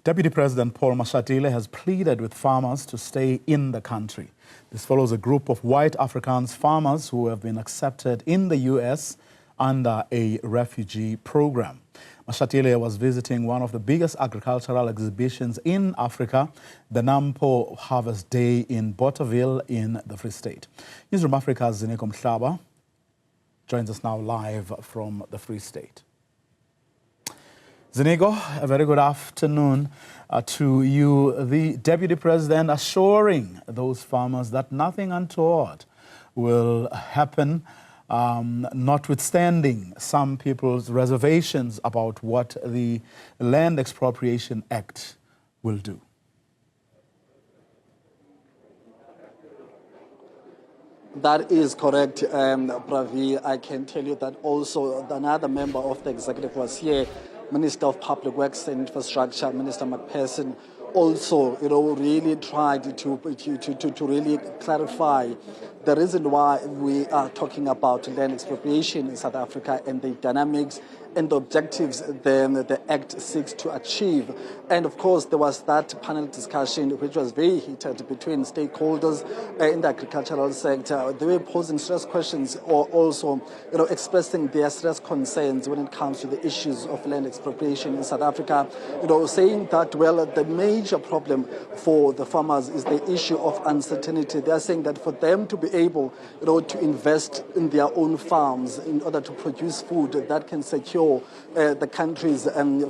Deputy President Paul Mashatile has pleaded with farmers to stay in the country. This follows a group of white Afrikaans farmers who have been accepted in the U.S. under a refugee program. Mashatile was visiting one of the biggest agricultural exhibitions in Africa, the Nampo Harvest Day in Bothaville in the Free State. Newzroom Afrika's Ziniko Mhlaba joins us now live from the Free State. Ziniko, a very good afternoon to you. The Deputy President assuring those farmers that nothing untoward will happen, notwithstanding some people's reservations about what the Land Expropriation Act will do. That is correct, Pravi. I can tell you that also another member of the executive was here, Minister of Public Works and Infrastructure, Minister McPherson, also, really tried to really clarify the reason why we are talking about land expropriation in South Africa and the dynamics and the objectives then the Act seeks to achieve. And of course, there was that panel discussion which was very heated between stakeholders in the agricultural sector. They were posing serious questions or also expressing their serious concerns when it comes to the issues of land expropriation in South Africa. Saying that, well, the major problem for the farmers is the issue of uncertainty. They are saying that for them to be able to invest in their own farms in order to produce food that can secure the country's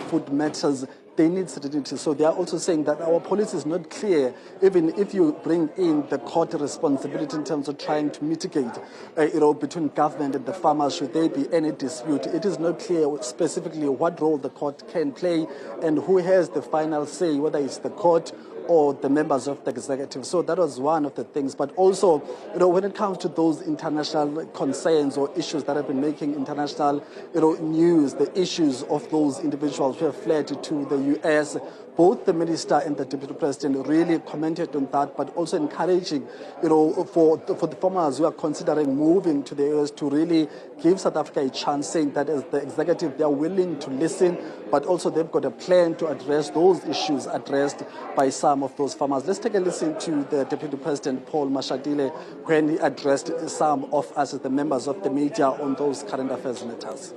food matters, they need certainty. So they are also saying that our policy is not clear, even if you bring in the court responsibility in terms of trying to mitigate, between government and the farmers, should there be any dispute. It is not clear specifically what role the court can play and who has the final say, whether it's the court or the members of the executive. So that was one of the things. But also, when it comes to those international concerns or issues that have been making international, news, the issues of those individuals who have fled to the U.S., both the minister and the deputy president really commented on that, but also encouraging, for the farmers who are considering moving to the U.S. to really give South Africa a chance, saying that as the executive, they are willing to listen, but also they've got a plan to address those issues addressed by some of those farmers. Let's take a listen to the Deputy President Paul Mashatile when he addressed some of us as the members of the media on those current affairs matters.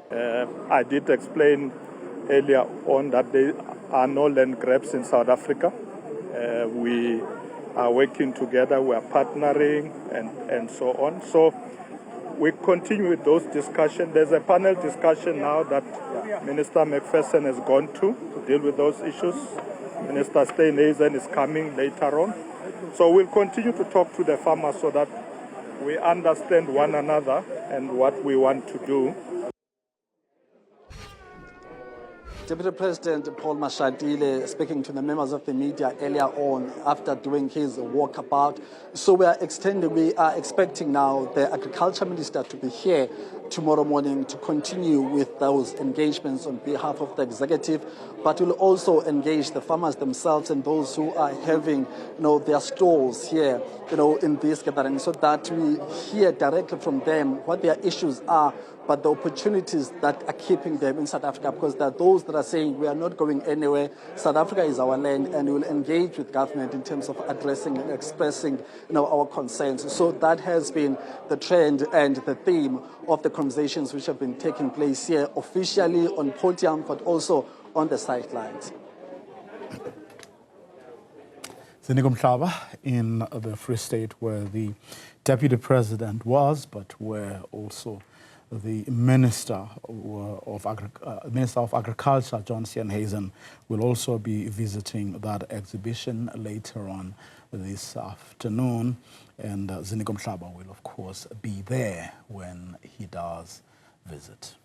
I did explain earlier on that there are no land grabs in South Africa. We are working together, we are partnering and so on. So we continue with those discussions. There's a panel discussion now that Minister McPherson has gone to deal with those issues. Minister Steenhuisen is coming later on. So we'll continue to talk to the farmers so that we understand one another and what we want to do. Deputy President Paul Mashatile speaking to the members of the media earlier on after doing his walkabout. So we are expecting now the Agriculture Minister to be here tomorrow morning to continue with those engagements on behalf of the executive, but will also engage the farmers themselves and those who are having their stalls here in this gathering, so that we hear directly from them what their issues are, but the opportunities that are keeping them in South Africa, because there are those that are saying we are not going anywhere, South Africa is our land, and we will engage with government in terms of addressing and expressing our concerns. So that has been the trend and the theme of the conversations which have been taking place here officially on podium, but also on the sidelines. Ziniko Mhlaba in the Free State, where the Deputy President was, but where also the Minister of Agriculture, John Steenhuisen, will also be visiting that exhibition later on this afternoon. And Ziniko Mhlaba will, of course, be there when he does visit.